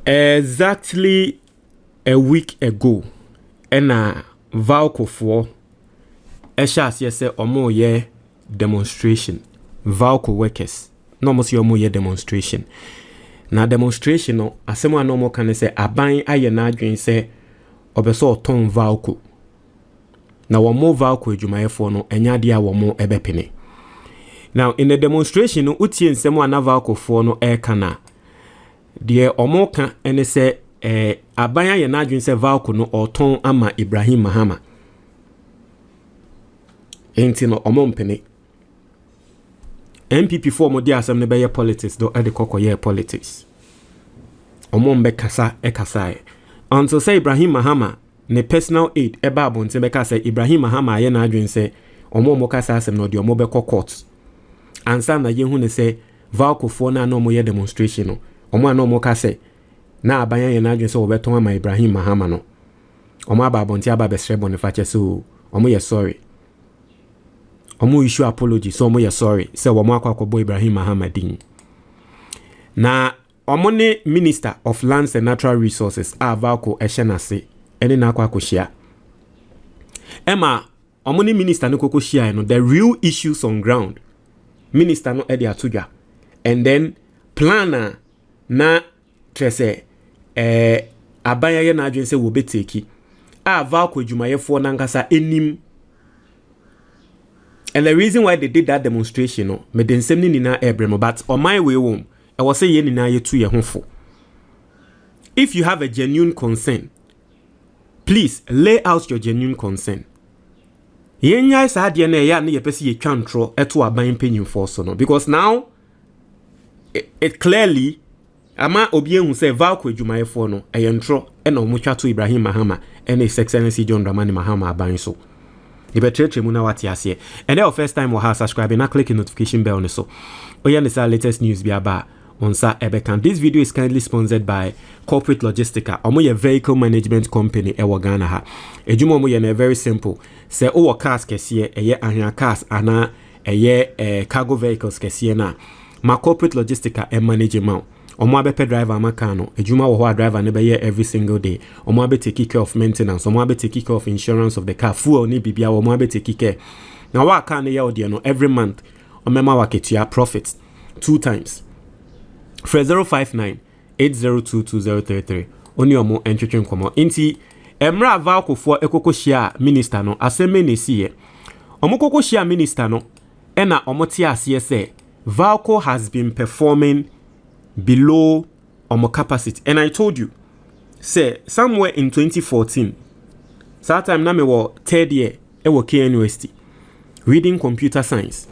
Exactly a week ago, ena VALCO for Eshas yes omo ye demonstration. VALCO workers no mo si omo ye demonstration. Na demonstration no asemo no mo kan say aban aye na adwen say obeso oton VALCO. Na womo VALCO adwumayefo no enya de a womo ebepene. Now in the demonstration no utie nsemo ana VALCO for no kana de omo kan ene say aban aye na adwen say VALCO no oton ama Ibrahim Mahama. Enti no omo mpene. MPP for mo di asem ne be politics do e de kokoye politics. Omo mbe kasa kasa until say Ibrahim Mahama ne personal aid eba abonte be kasa Ibrahim Mahama aye na adwen say omo kasa asem no de omo be court. Ansa na ye hu ne say VALCO for na no mo ye demonstration no omo na omo kasa na abanya ye na adwen say obeton ama Ibrahim Mahama no omo aba abonte aba be srebo ne fache so omo ye sorry. Omo issue apology so omo ye sorry say womo akwakobo Ibrahim Mahama din. Na omo ne Minister of Lands and Natural Resources VALCO ehyenase ene na akwakohia. Emma omo ne minister no kokohia no the real issues on ground. Minister no e de atodwa. And then planner na trese abanya ye na adwen say wo beteki. VALCO adwumayefo na nkasa enim. And the reason why they did that demonstration, no, me den sem ni na ebremo, but on my way home, I was say ye ni na ye tu ye honfo. If you have a genuine concern, please lay out your genuine concern. Ye nya sa de na ya na ye pese ye twantro eto aban penyimfo so no, because now it clearly ama obi ehun say VALCO adwumayefo no eyentro e na omotwa to Ibrahim Mahama and His Excellency John Dramani Mahama aban so. You better check muna wati ase. And then first time we have subscribe and click the notification bell on so. Oya nisa latest news bi aba on sa ebekan. This video is kindly sponsored by Corporate Logistica. Omo ye vehicle management company e Ghana ha. Ejuma omo ye na very simple. Say o cars kesiye eye ahia cars ana eye cargo vehicles kesiye na. Ma Corporate Logistica e manage ma. Omo abepe driver amaka no ejuma wo ho driver ne be here every single day. Omo abe take care of maintenance, omo abe take care of insurance of the car, fuel ni bibia, omo abe take care. Now what can ye odie no every month omema waketua profits 2 times. For 059 802 2033 oni omo entwetwe nkomo. Inti emra VALCO for ekokohia minister no asemme ne siye. Omo kokohia minister no ena omo tie ase say VALCO has been performing below our capacity. And I told you, say somewhere in 2014, that time na me wo third year e wo KNUST reading computer science.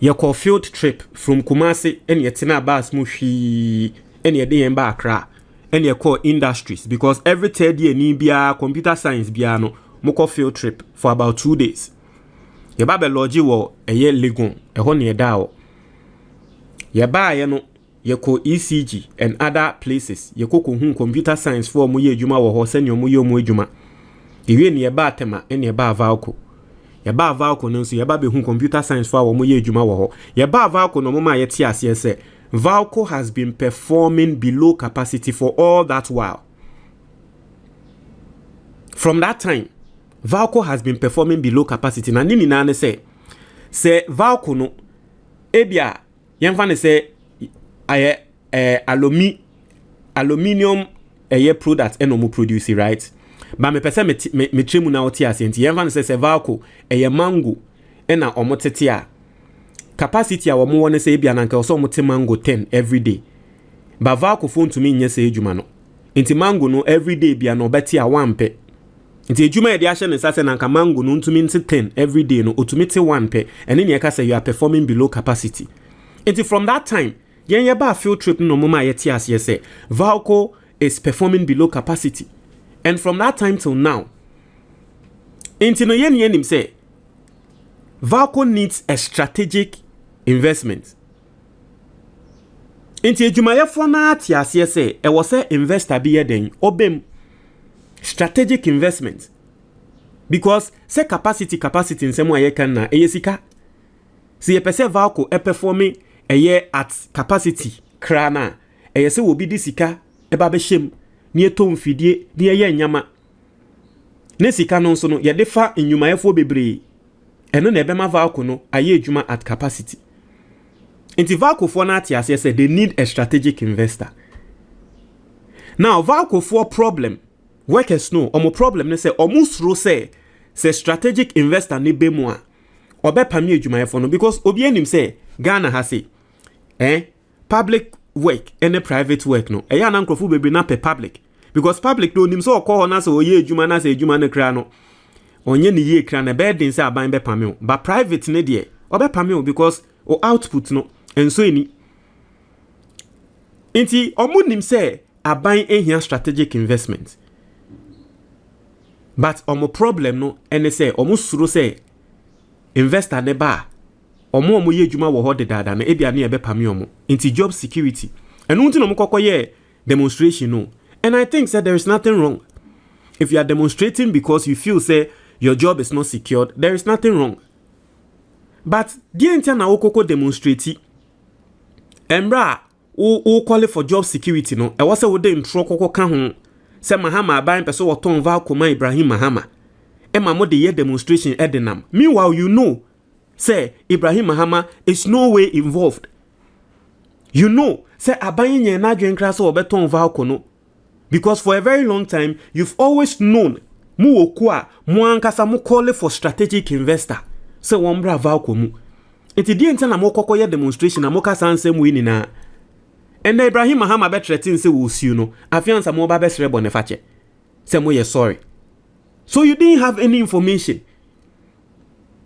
Ye call field trip from Kumasi and ye tina bas mushi and ye dey emba Accra and ye call industries because every third year ni bia computer science bia no mo call field trip for about 2 days. Ye ba be logi wo eye Legon e ho ne da o. Ye ba ye no ye ko ECG and other places ye ko hu computer science for mo ye adwuma wo ho se ne mo ye mo adwuma ewie ne ye ba tema ne ye ba VALCO ye ba VALCO no so ye ba be hu computer science for mo ye adwuma wo ho ye ba VALCO no mo ma ye tie ase se VALCO has been performing below capacity for all that while. From that time VALCO has been performing below capacity na nini na ne say VALCO no ebia yemfa ne say aye aluminium product eno produce right but me pese me tremu na oti asenti yemfa say VALCO mango ena omotete a capacity a wo mo won say bia na nka so omote mango 10 every day but VALCO phone to me nye say ejuma no enti mango no every day bia no beti a 1 pe enti ejuma e de ahye ne sase na nka mango no ntumi nti 10 every day no otumi te 1 pe ene ne ka say you are performing below capacity. Enti from that time yen ye ba field trip no mama ye tie ase say VALCO is performing below capacity. And from that time till now, enti no yen him say VALCO needs a strategic investment. Enti adwumayefo na tie ase say e wo say investor bi ye den obem strategic investment because say capacity nsemo aye kan na eyesika si ye pese VALCO e performing at capacity krana yɛsɛ obi di sika eba be shem ne eto mfidie ne ye nyama ne sika no nso no yɛde fa nnwumayɛfo bebree ɛno na ɛbɛma VALCO no ayɛ adwuma at capacity. Nti VALCO for na ate ase say they need a strategic investor. Now VALCO for problem workers no omo problem ne say omo suro say strategic investor ne be mu a obepam adwumayɛfo no because obi anim say Ghana ha say public work and private work no ɛyɛ na nkrofo bebree na pe public because public no nim so okɔ na say oye adwuma na say adwuma ne kra no onye ne ye kra na bedin say aban be pameo but private ne de obepameo because o output no enso eni nti omo nim say aban ehia strategic investment but omo problem no ene say omo suro say investor ne ba omo ye adwuma wo ho de dada na ebia ne ebepameo omo nti job security enu nti no mkokoye demonstration no. And I think that there is nothing wrong. If you are demonstrating because you feel say your job is not secured, there is nothing wrong. But the entire na okoko demonstrate embra o call for job security no. E was say we dey intro koko ka ho say Mahama aban person woton VALCO man Ibrahim Mahama. E ma mo dey ye demonstration edenam. Meanwhile you know say Ibrahim Mahama is no way involved. You know say aban yen na dwen so obeton VALCO no. Because for a very long time, you've always known mu okwa mu ankasa mu call for strategic investor. Se wombra VALCO mu. Enti di enta na mo kokoye demonstration na mo kasa ansem we nyina. And Ibrahim Mahama be threaten se wo siu no. Afiansa mo ba be sere bone fache. Se mo ye sorry. So you didn't have any information.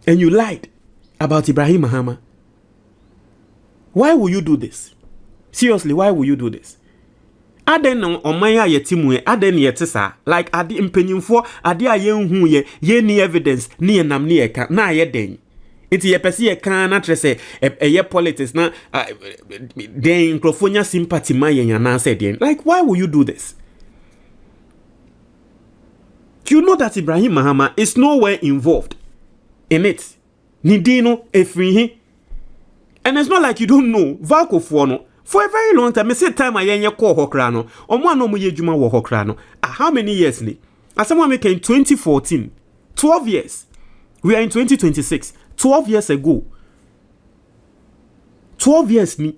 And you lied about Ibrahim Mahama. Why will you do this? Seriously, why will you do this? Aden no omanya yetimu aden yetisa like ade mpenyimfo ade a yenhu ye ni evidence ni enam ni eka na ye den enti ye pese ye kan na trese ye politics na den nkrofonya sympathy ma ye yana said den like why will you do this? You know that Ibrahim Mahama is nowhere involved in it. Nidino efrihi. And it's not like you don't know VALCO for no. For a very long time, I said time I yenye call hokrano. Omo no mo yejuma wo hokrano. How many years ni? As someone make in 2014, 12 years. We are in 2026. 12 years ago. 12 years ni.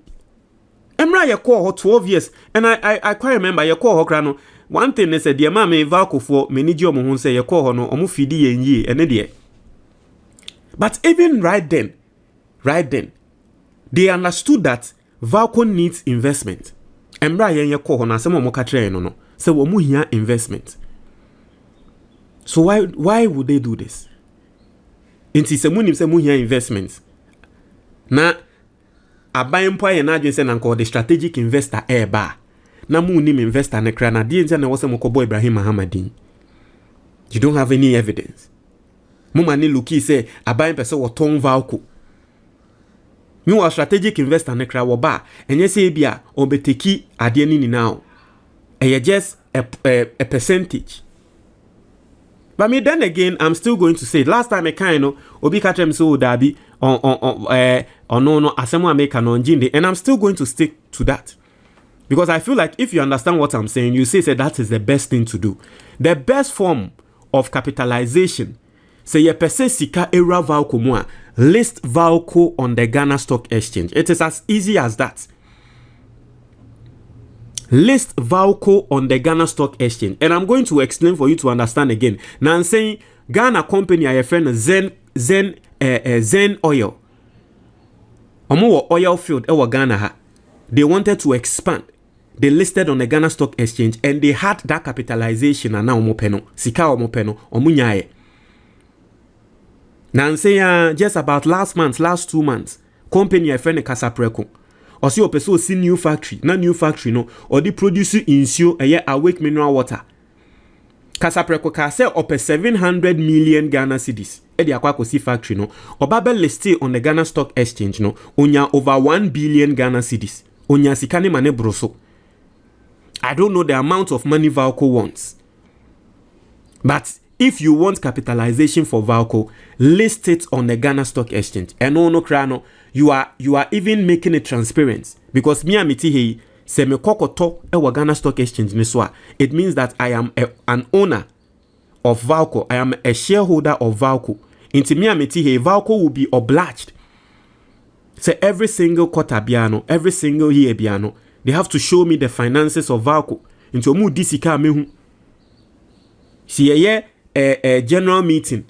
Emra ye call 12 years. And I quite remember ye call hokrano. One thing they said, dear mama VALCO for manager omo hun say ye call no omo fidi yen ye ene de. But even right then, they understood that VALCO needs investment. Embra yenye ko na asemo mo ka kire no. Say wo mu hia investment. So why would they do this? Inti se munim se mu hia investment. Na aban mpo ye na adwen se na nko the strategic investor ba. Na mu nim investor ne kra na die ntia na wo se mo ko boy Ibrahim Mahama din. You don't have any evidence. Mu mani luki say aban pese wo ton VALCO. You are strategic investor ne kra wo ba enye se bia obeteki ade ni now. Just a percentage. But me then again I'm still going to say last time I kind of obi ka trem so dabi no asemo America no njinde and I'm still going to stick to that. Because I feel like if you understand what I'm saying, you say that is the best thing to do. The best form of capitalization. Say ye pese sika era VALCO mu a list VALCO on the Ghana Stock Exchange. It is as easy as that. List VALCO on the Ghana Stock Exchange. And I'm going to explain for you to understand again. Now I'm saying Ghana company I friend Zen Oil. Omo oil field ewa Ghana ha. They wanted to expand. They listed on the Ghana Stock Exchange and they had that capitalization and now omo peno. Sika omo peno. Omo nyaye. Now I'm saying just about last 2 months, company a friend Casapreco. Or see opeso see new factory, na new factory no, or they produce insure a year awake mineral water. Casapreco ka sell up 700 million Ghana cedis. E di akwa see factory no, or babel listed on the Ghana Stock Exchange no, onya over 1 billion Ghana cedis. Onya sikane mane broso. I don't know the amount of money VALCO wants. But if you want capitalization for VALCO, list it on the Ghana Stock Exchange. And no crano, you are even making it transparent. Because me amiti hey, se me kokoto ewa Ghana Stock Exchange ni so a, it means that I am an owner of VALCO. I am a shareholder of VALCO. Inti me ameti he VALCO will be obliged. So every single quarter biano, every single year biano, they have to show me the finances of VALCO. Inti omu disika mehu. Si a general meeting.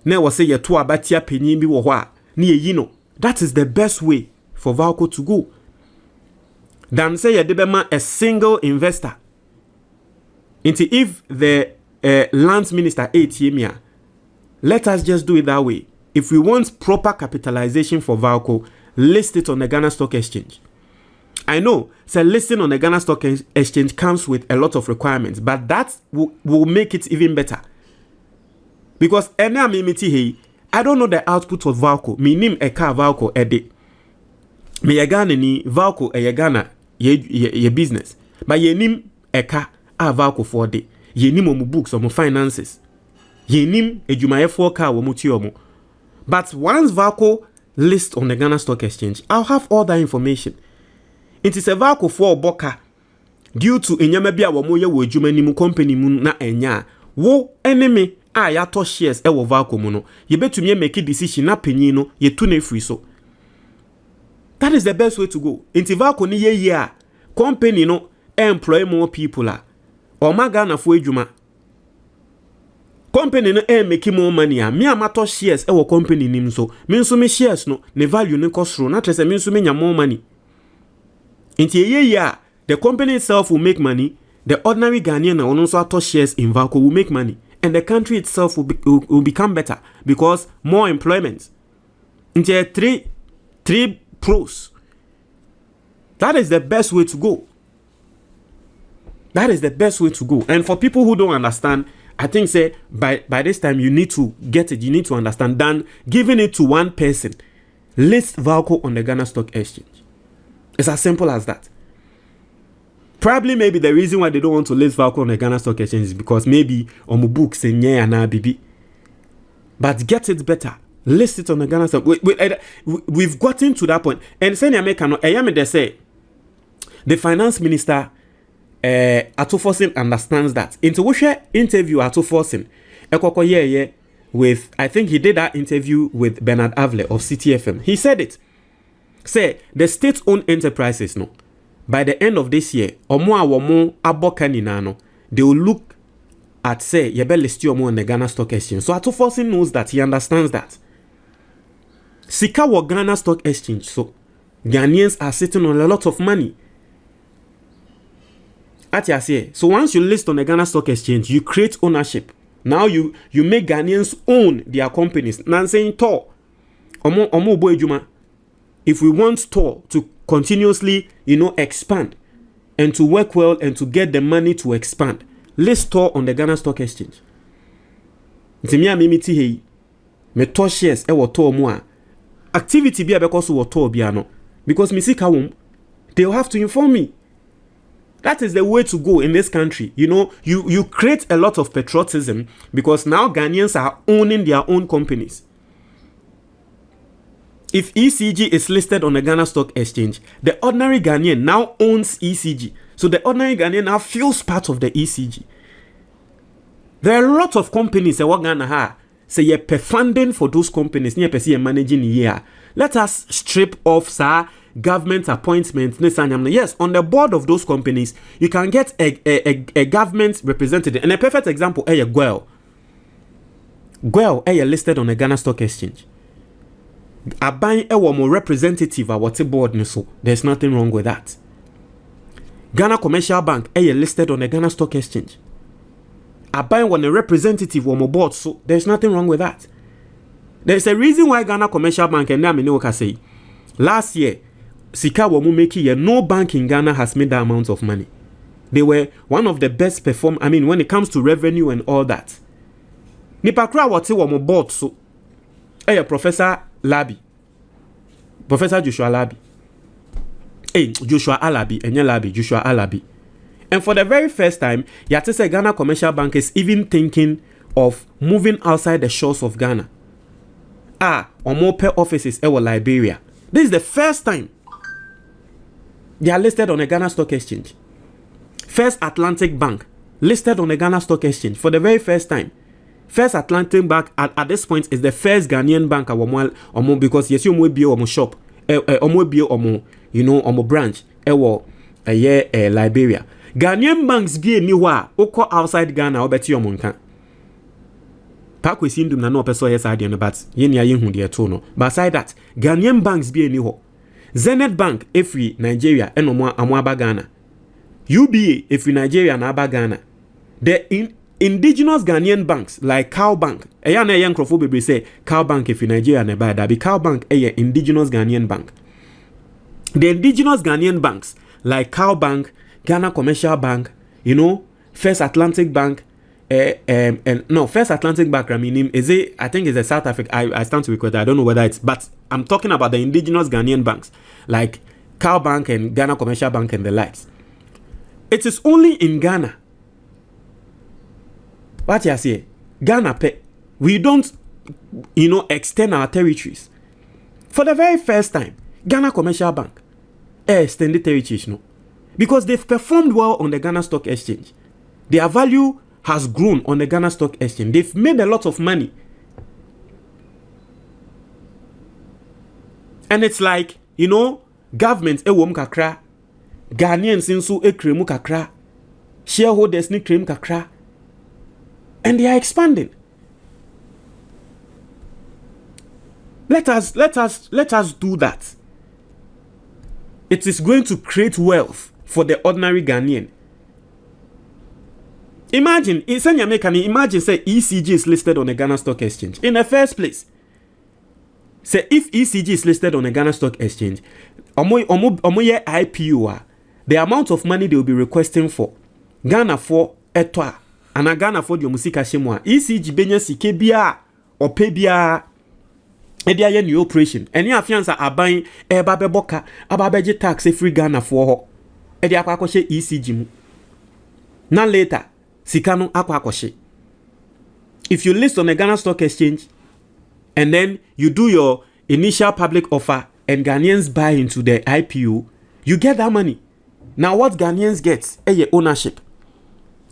Ne wase ye to abatia penyin bi wo ho a, ne ye no. That is the best way for VALCO to go. Than say ye debema a single investor. Inti if the lands minister ATMia, let us just do it that way. If we want proper capitalization for VALCO, list it on the Ghana Stock Exchange. I know, so listing on the Ghana Stock Exchange comes with a lot of requirements, but that will make it even better. Because I don't know the output of VALCO. Me nim a car VALCO a day. Me ye Ghana ni VALCO a Ghana ye business. But ye nim a car a VALCO for day. Ye nim omu books omu finances. Ye nim a jumaye for car omu tiomu. But once VALCO list on the Ghana Stock Exchange, I'll have all that information. It is a VALCO for boka due to enyamabia womo ye wo adwuma ni mu company mu na enya wo enemy a ya to shares e wo VALCO mu no ye betumi make decision na panyin no ye tu na free so. That is the best way to go. Inti VALCO ni ye a company no employ more people a o ma Ghana fo adwuma. Company no make more money a me amato shares e wo company nim so me nso me shares no ne value ne cost na trese me nso me nya more money. Inti ye the company itself will make money, the ordinary Ghanaian and also auto shares in VALCO will make money, and the country itself will become better because more employment. Inti three pros. That is the best way to go. That is the best way to go. And for people who don't understand, I think say by this time you need to get it, you need to understand than giving it to one person. List VALCO on the Ghana Stock Exchange. It's as simple as that. Probably maybe the reason why they don't want to list VALCO on the Ghana Stock Exchange is because maybe on books and bibi. But get it better. List it on the Ghana Stock. We've gotten to that point. And say they say the finance minister Atoforsen understands that. Into which interview Atoforsen with, I think he did that interview with Bernard Avle of CTFM. He said it. Say the state-owned enterprises no by the end of this year omo abokani no they will look at say yebe list you on the Ghana Stock Exchange. So Atoforsen knows that, he understands that. Sika wo Ghana Stock Exchange, so Ghanaians are sitting on a lot of money. So once you list on the Ghana Stock Exchange, you create ownership. Now you make Ghanaians own their companies. Now saying to omo boy juma. If we want Tor to continuously, expand and to work well and to get the money to expand, list Tor on the Ghana Stock Exchange. Ntimia mimiti hei me to shares e wo Tor mu a activity bia because wo Tor bia no because me sika wom, they'll have to inform me. That is the way to go in this country. You create a lot of patriotism because now Ghanaians are owning their own companies. If ECG is listed on the Ghana Stock Exchange, the ordinary Ghanaian now owns ECG. So the ordinary Ghanaian now feels part of the ECG. There are a lot of companies that work Ghana ha. Say you're funding for those companies. You're managing here. Let us strip off government appointments. Yes, on the board of those companies, you can get a government representative. And a perfect example, Gwel. Gwel, listed on the Ghana Stock Exchange. A buying a more representative at what board so there's nothing wrong with that. Ghana Commercial Bank listed on the Ghana Stock Exchange. A buying one a representative or more board so there's nothing wrong with that. There's a reason why Ghana Commercial Bank and Naminoka say last year Sika Wamu Meki, no bank in Ghana has made that amount of money. They were one of the best perform. I mean, when it comes to revenue and all that. Nipakra wati wamo board so Professor Labi. Professor Joshua Labi. Joshua Alabi, Joshua Alabi. And for the very first time, Yatese Ghana Commercial Bank is even thinking of moving outside the shores of Ghana. Or more per offices in Liberia. This is the first time. They are listed on the Ghana Stock Exchange. First Atlantic Bank, listed on the Ghana Stock Exchange for the very first time. First Atlantic Bank at this point is the first Ghanaian bank because yes, you might be on shop, you know, on branch, Liberia. Ghanaian banks be a new oko outside Ghana or better your monka. Park we seen them no person yes idea but yen ya yin hunde no. Beside that, Ghanaian banks be a new Zenith Bank every Nigeria and amwaba Ghana. UBA every Nigeria and aba Ghana. The indigenous Ghanaian banks like Cow Bank. Eya na young crofo say Cow Bank if in Nigeria and that be Cow Bank indigenous Ghanaian bank. The indigenous Ghanaian banks like Cow Bank, Ghana Commercial Bank, you know, First Atlantic Bank, and no, First Atlantic Bank, I mean, I think it's a South Africa. I stand to record. I don't know whether it's, but I'm talking about the indigenous Ghanaian banks like Cow Bank and Ghana Commercial Bank and the likes. It is only in Ghana. What you say? Ghana pay. We don't, you know, extend our territories. For the very first time, Ghana Commercial Bank extended territories, no, because they've performed well on the Ghana Stock Exchange. Their value has grown on the Ghana Stock Exchange. They've made a lot of money. And it's like, you know, government ewom kakra, Ghanaians insu ekremu kakra, shareholders ni krem kakra, and they are expanding. Let us do that. It is going to create wealth for the ordinary Ghanaian. Imagine, imagine say ECG is listed on the Ghana Stock Exchange. In the first place, say if ECG is listed on the Ghana Stock Exchange, IPO, the amount of money they will be requesting for Ghana for etwa and Ghana for the musika shemwa ECG benya sike bia or pay bia a new operation. Any afiansa are buying a babeboka, a babeji tax a free Ghana for her. Edi akwakoshe ECG mu. Now later, Sikano akwakoshe. If you list on the Ghana Stock Exchange and then you do your initial public offer and Ghanaians buy into the IPO, you get that money. Now what Ghanaians get is ownership.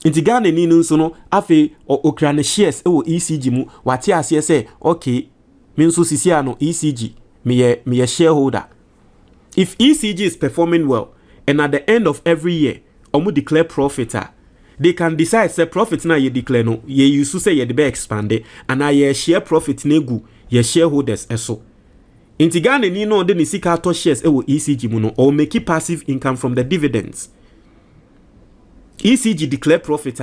Inti Ghana ni nunsono afe okrane shares ewo ECG mu wati asiye say okay. Minso sisiano ECG, me a shareholder. If ECG is performing well, and at the end of every year, omu declare profit, they can decide say profit na ye declare no, ye yusu say ye de be expande, and na ye share profit negu ye shareholders eso. Inti Ghana ni no de ni sika to shares ewo ECG mu no, or make passive income from the dividends. ECG declare profit,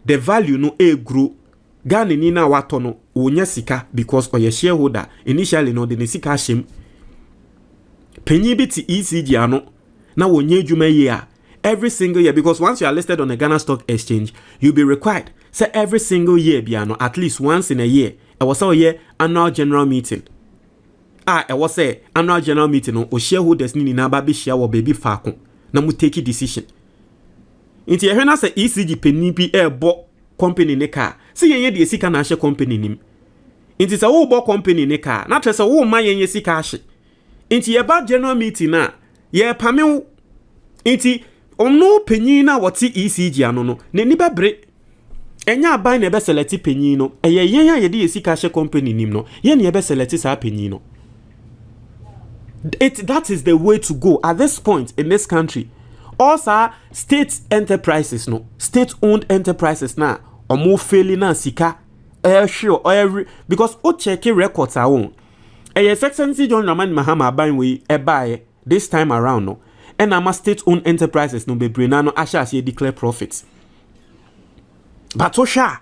the value no grow. Ghana ni na watono unya sika because or your shareholder initially no de sika shim penyi biti ECG ano na wonye dwuma ye every single year, because once you are listed on the Ghana Stock Exchange you'll be required say every single year biano at least once in a year I was say year annual general meeting I was say annual general meeting no o shareholders ni na ba be share wo baby faako na mu take decision inti ye hwena say ECG penyi bi bo company ne car. See ye de sika na hye company nim. Inti sa wo bo company ne car. Na trese wo ma ye sika hye. Inti ye ba general meeting na ye pame inti ono panyin na wote ECG ano no. Ne ni bebre. Enya aban na be select panyin no. Eye ye ye de sika hye company nim no. Ye ne be select sa panyin no. That is the way to go at this point in this country. Also state enterprises no. State owned enterprises na omo failing na sika sure every because o check records our own Excellency John Ibrahim Mahama ban we buy this time around no and am state owned enterprises no be brain no asha say declare profits but osha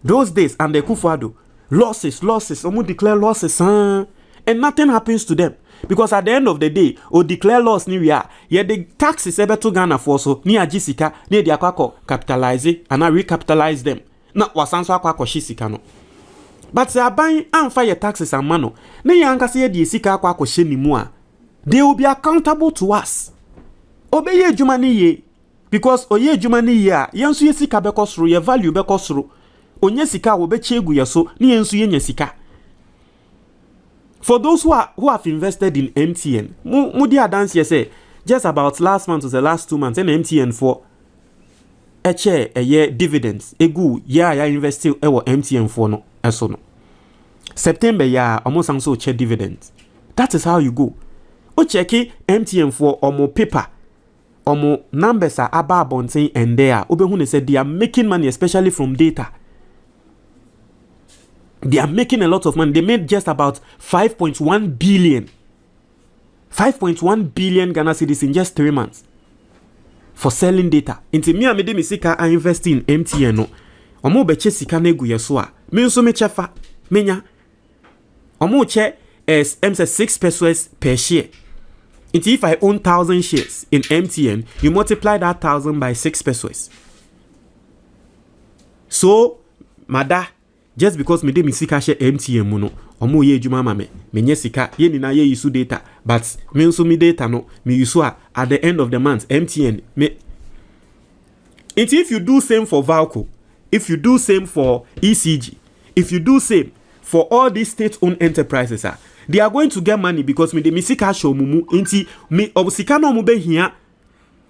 those days and the Kufuado losses omo declare losses and nothing happens to them because at the end of the day o declare loss ni we are ye the taxes ebe to Ghana for so ni agisika ni de akwako capitalize and recapitalize them na wasanso akwako shisika no but say aban amfa ye taxes amano na ye ankase ye de sika akwako hye ni mu a they will be accountable to us obeye adwuma ni ye because oye adwuma ni ye a yenso ye sika be kosoro ye value be kosoro onye sika wo be chegu ye so ni yenso ye nya sika. For those who have invested in MTN, Mudi Adansi say just about last month or the last 2 months, and MTN for a share a year dividends. A good yeah, I invest still MTN for no as no. September yeah, almost so share dividends. That is how you go. O check MTN for or more paper. Or more numbers are about bonting and there. Obehune said they are making money, especially from data. They are making a lot of money. They made just about 5.1 billion. 5.1 billion Ghana cedis in just 3 months for selling data. Into me, I made me sika I invest in MTN no. Omo beche sika na egu yeso a. Me nso me chefa. Menya. Omo che M6 pesos per share. Into if I own 1,000 shares in MTN, you multiply that 1,000 by 6 pesos. So, mada, just because me de me sika share MTN no, omo ye juma mame, me nye sika, ye ni na ye use data, but me nso me data no, me use at the end of the month, MTN, me. And if you do same for VALCO, if you do same for ECG, if you do same for all these state-owned enterprises, they are going to get money because me de me sika show mumu, inti me obusika no mu be here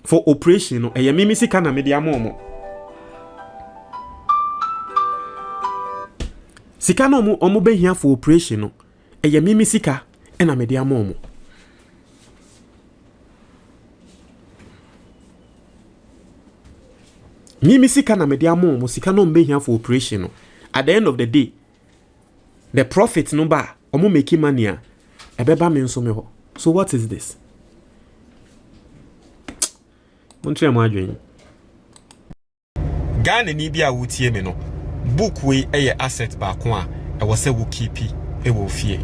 for operation no, eye me sika na me de amomo. Sika no omo be here for operation no. Eye mimi sika e na me de amomo. Mimi sika na me de amomo, sika no be here for operation no. At the end of the day, the profit no ba omo making money a ebeba me nso me ho. So what is this? Montreal mo adwen. Ghana ni bia wutie me no. Book we eye asset ba ko a e wo se wo keep e wo fie.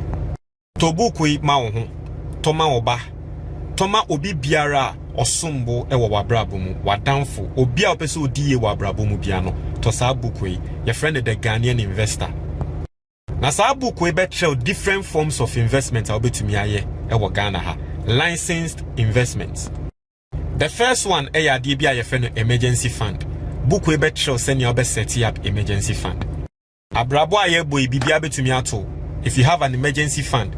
To book we ma wo ho. To ma oba. To ma obi biara osombo e wo wabrabo mu. Wadamfo obi a opese odiye wabrabo mu bia no. To sa book we your friend the Ghanaian investor. Na sa book we bet show different forms of investment a obetumi aye e wo Ghana ha. Licensed investments. The first one e ya de bia your friend emergency fund. Book we bet show send your best set up emergency fund. Abrabo aye boy bibia betumi ato. If you have an emergency fund,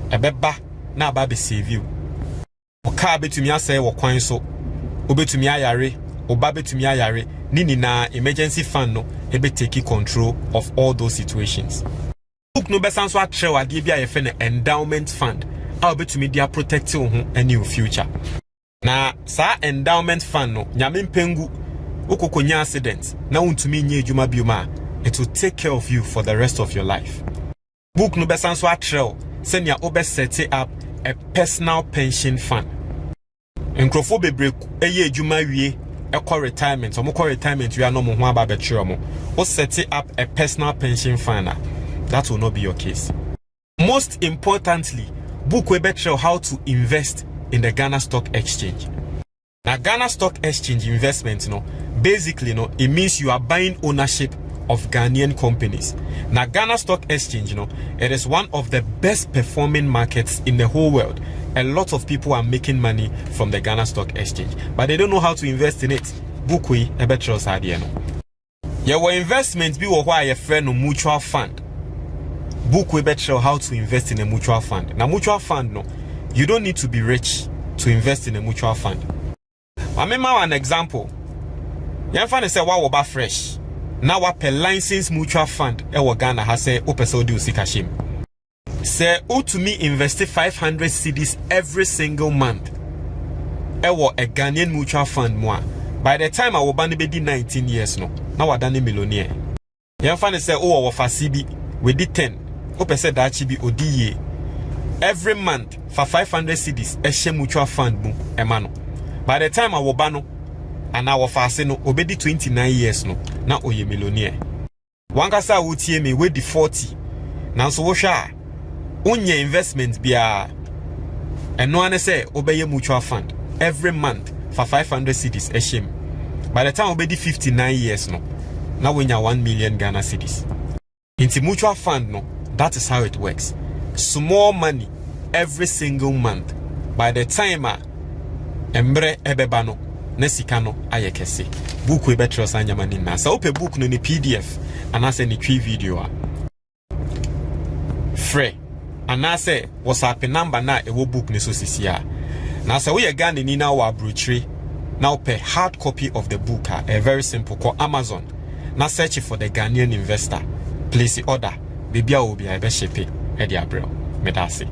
ebeba na aba be save you. Oka betumi asay wo kwan so. Obetumi ayare, oba betumi ayare, nini na emergency fund no ebe take control of all those situations. Book no besan so atre wade bia ye fe na endowment fund. A obetumi dia protect wo ho any future. Na sa endowment fund no nyame mpengu okokonya accident na untumi nye ejuma bioma, it will take care of you for the rest of your life. Book no besan so atrel send ya obe set up a personal pension fund. Enkrofo bebre eye ejuma wie ekọ retirement omukọ retirement we are no mo ho aba betwe omo o set up a personal pension fund. That will not be your case. Most importantly, book we betwe how to invest in the Ghana Stock Exchange. Now Ghana Stock Exchange investment basically it means you are buying ownership of Ghanaian companies. Now Ghana Stock Exchange it is one of the best performing markets in the whole world. A lot of people are making money from the Ghana Stock Exchange, but they don't know how to invest in it. Book we a better idea no. Your investment be why your friend mutual fund. Book we better how to invest in a mutual fund. Now mutual fund you don't need to be rich to invest in a mutual fund. I remember an example. You find say wa woba fresh. Now wa per license mutual fund e wo Ghana ha say opese odi usikashim. Say o to me invest 500 cedis every single month. E wo a Ghanaian mutual fund mo. By the time I wo ba ne be di 19 years no. Now wa dane millionaire. You find say o wo fa CB we di 10. Opese da chi bi odi ye. Every month for 500 cedis e she mutual fund mu e ma no. By the time I wobano and I was no obedi 29 years no na oye millionaire. Wankasa wutie me we di 40. Now so wo hwa onye investment bia eno ane say obeye mutual fund every month for 500 cedis e shem. By the time obedi 59 years no na wenya 1 million Ghana cedis. Into mutual fund that is how it works. Small money every single month. By the time embre ebebano nesikano ayekese book we better sanya mani na sa ope book no ni PDF anase ni twi video a free anase WhatsApp number na ewo book ni so sisia Now say we are Ghana ni na wa brochure. Now pay hard copy of the book. A very simple. Call Amazon. Now search for the Ghanaian investor. Place the order. Baby will be able to ship it. Eddie Abreu. Medasi.